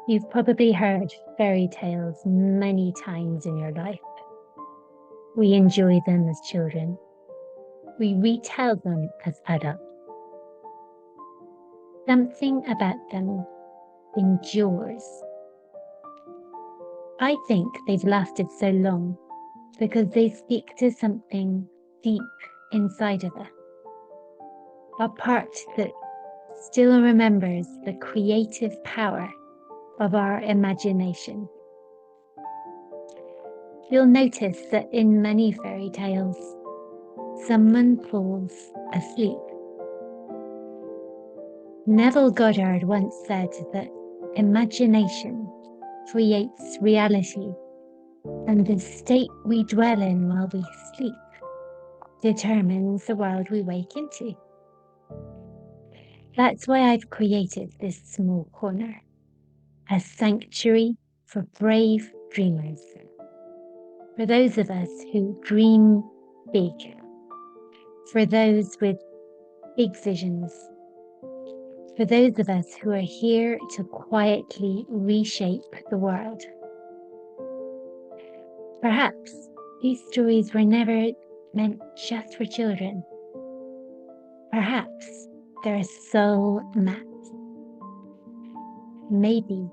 You've probably heard fairy tales many times in your life. We enjoy them as children. We retell them as adults. Something about them endures. I think they've lasted so long because they speak to something deep inside of us. A part that still remembers the creative power of our imagination. You'll notice that in many fairy tales, someone falls asleep. Neville Goddard once said that imagination creates reality, and the state we dwell in while we sleep determines the world we wake into. That's why I've created this small corner, a sanctuary for brave dreamers. For those of us who dream big, for those with big visions, for those of us who are here to quietly reshape the world. Perhaps these stories were never meant just for children. Perhaps they're a soul map. Maybe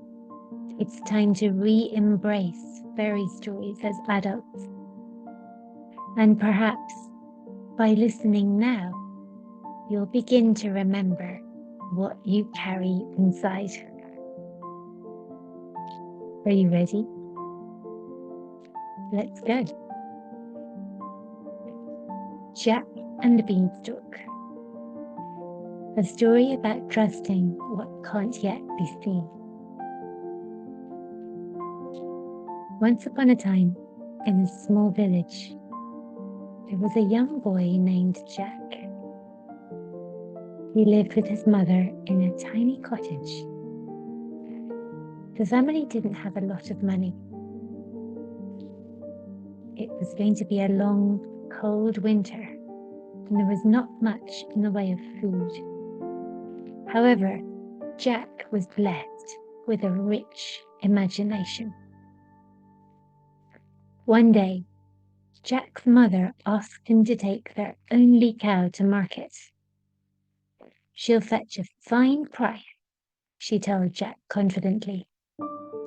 it's time to re-embrace fairy stories as adults. And perhaps by listening now, you'll begin to remember what you carry inside. Are you ready? Let's go. Jack and the Beanstalk. A story about trusting what can't yet be seen. Once upon a time, in a small village, there was a young boy named Jack. He lived with his mother in a tiny cottage. The family didn't have a lot of money. It was going to be a long, cold winter, and there was not much in the way of food. However, Jack was blessed with a rich imagination. One day, Jack's mother asked him to take their only cow to market. "She'll fetch a fine price," she told Jack confidently.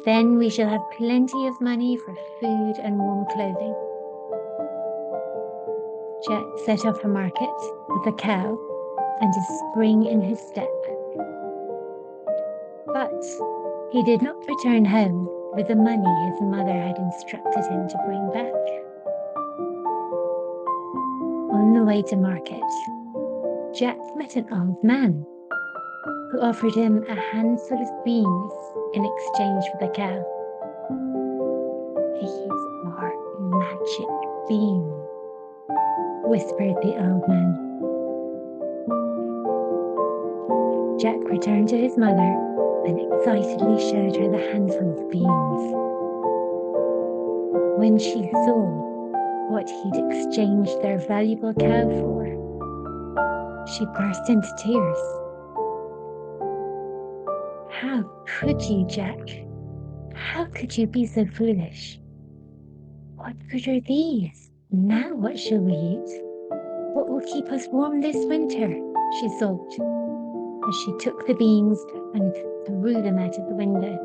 "Then we shall have plenty of money for food and warm clothing." Jack set off for market with a cow and a spring in his step. But he did not return home with the money his mother had instructed him to bring back. On the way to market, Jack met an old man who offered him a handful of beans in exchange for the cow. "These are magic beans," whispered the old man. Jack returned to his mother and excitedly showed her the handful of beans. When she saw what he'd exchanged their valuable cow for, she burst into tears. "How could you, Jack? How could you be so foolish? What good are these? Now what shall we eat? What will keep us warm this winter?" she sobbed, as she took the beans and threw them out of the window.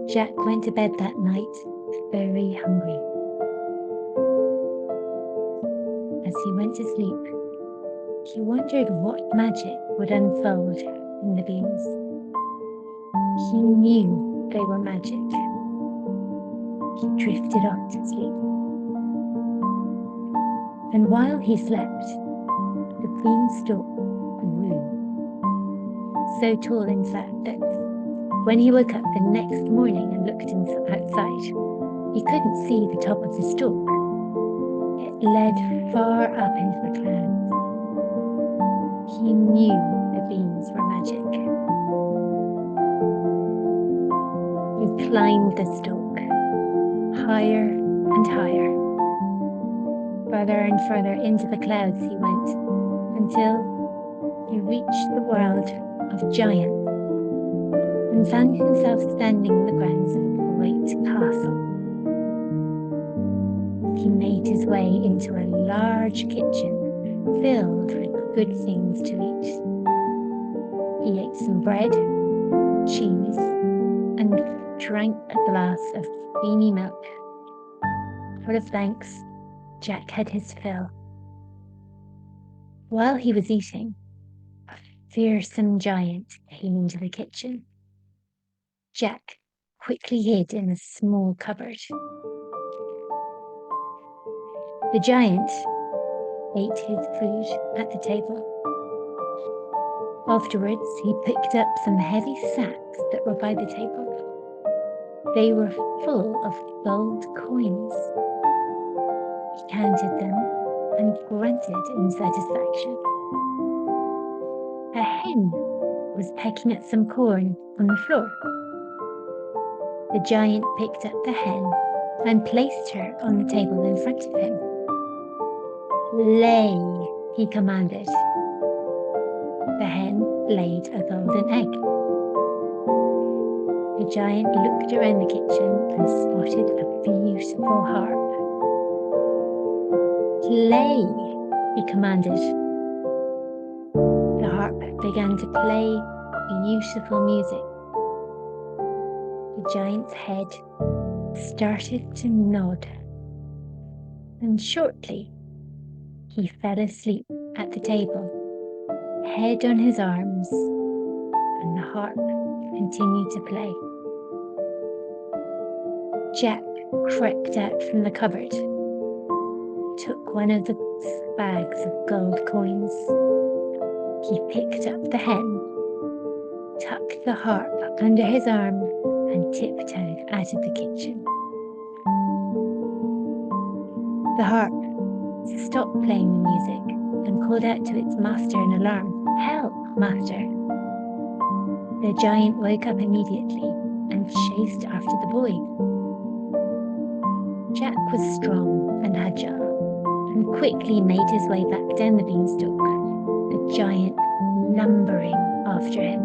Jack went to bed that night very hungry. As he went to sleep, he wondered what magic would unfold in the beans. He knew they were magic. He drifted off to sleep. And while he slept, the beanstalk grew. So tall, in fact, that when he woke up the next morning and looked outside, he couldn't see the top of the stalk. It led far up into the clouds. He knew the beans were magic. He climbed the stalk, higher and higher. Further and further into the clouds he went, until he reached the world of giants. and found himself standing in the grounds of a great castle. He made his way into a large kitchen filled with good things to eat. He ate some bread, cheese, and drank a glass of creamy milk. Full of thanks, Jack had his fill. While he was eating, a fearsome giant came into the kitchen. Jack quickly hid in a small cupboard. The giant ate his food at the table. Afterwards, he picked up some heavy sacks that were by the table. They were full of gold coins. He counted them and grunted in satisfaction. A hen was pecking at some corn on the floor. The giant picked up the hen and placed her on the table in front of him. "Lay," he commanded. The hen laid a golden egg. The giant looked around the kitchen and spotted a beautiful harp. "Play," he commanded. The harp began to play beautiful music. The giant's head started to nod, and shortly he fell asleep at the table, head on his arms, and the harp continued to play. Jack crept out from the cupboard, took one of the bags of gold coins. He picked up the hen, tucked the harp under his arm, and tiptoed out of the kitchen. The harp stopped playing the music and called out to its master in alarm, "Help, master!" The giant woke up immediately and chased after the boy. Jack was strong and agile and quickly made his way back down the beanstalk, the giant lumbering after him.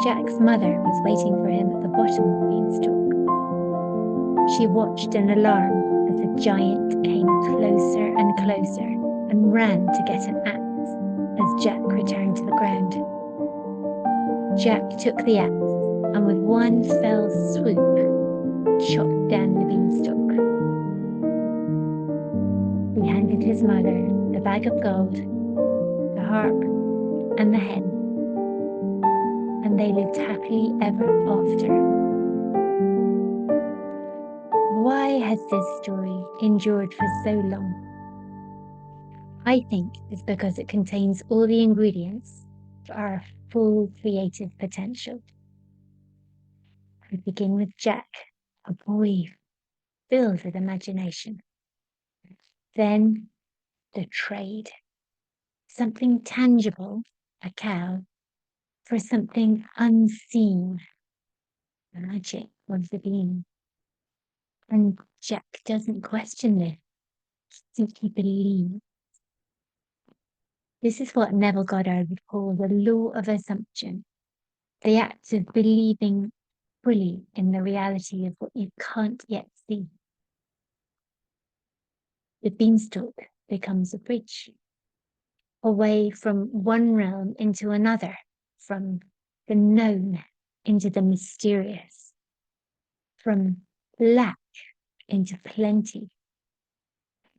Jack's mother was waiting for him at the bottom of the beanstalk. She watched in alarm as the giant came closer and closer and ran to get an axe as Jack returned to the ground. Jack took the axe and with one fell swoop chopped down the beanstalk. He handed his mother the bag of gold, the harp, and the hen, and they lived happily ever after. Why has this story endured for so long? I think it's because it contains all the ingredients for our full creative potential. We begin with Jack, a boy filled with imagination. Then the trade, something tangible, a cow, for something unseen, the magic of the bean. And Jack doesn't question this, he simply believes. This is what Neville Goddard would call the law of assumption, the act of believing fully in the reality of what you can't yet see. The beanstalk becomes a bridge, away from one realm into another, from the known into the mysterious, from lack into plenty.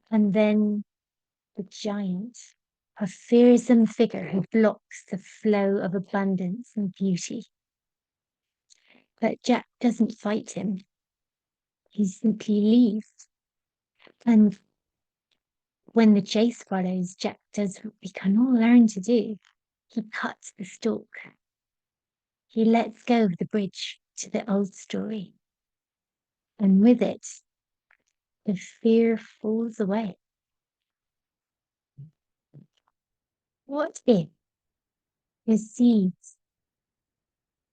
And then the giant, a fearsome figure who blocks the flow of abundance and beauty. But Jack doesn't fight him. He simply leaves. And when the chase follows, Jack does what we can all learn to do. He cuts the stalk. He lets go of the bridge to the old story. And with it, the fear falls away. What if the seeds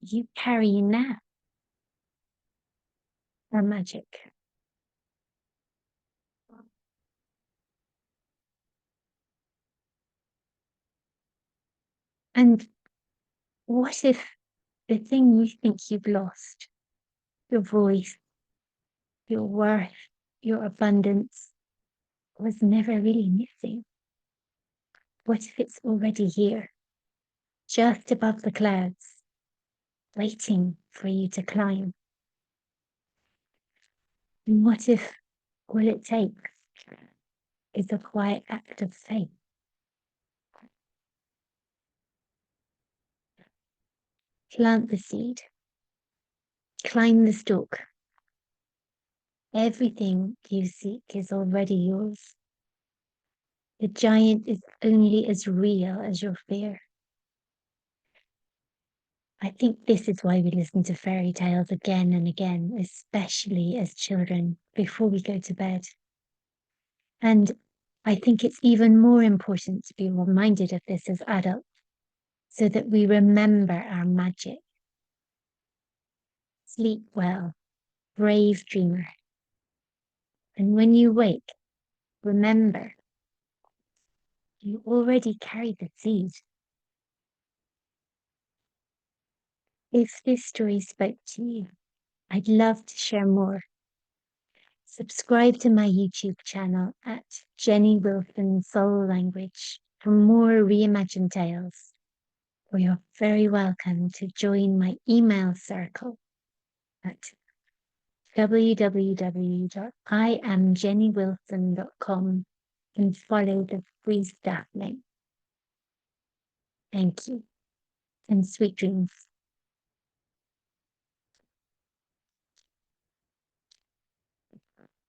you carry now are magic? And What if the thing you think you've lost, your voice, your worth, your abundance, was never really missing? What if it's already here, just above the clouds, waiting for you to climb? And what if all it takes is a quiet act of faith? Plant the seed, climb the stalk. Everything you seek is already yours. The giant is only as real as your fear. I think this is why we listen to fairy tales again and again, especially as children, before we go to bed. And I think it's even more important to be reminded of this as adults, so that we remember our magic. Sleep well, brave dreamer. And when you wake, remember, you already carry the seed. If this story spoke to you, I'd love to share more. Subscribe to my YouTube channel at Jenny Wilson Soul Language for more reimagined tales. Or you're very welcome to join my email circle at www.iamjennywilson.com and follow the free staff link. Thank you and sweet dreams.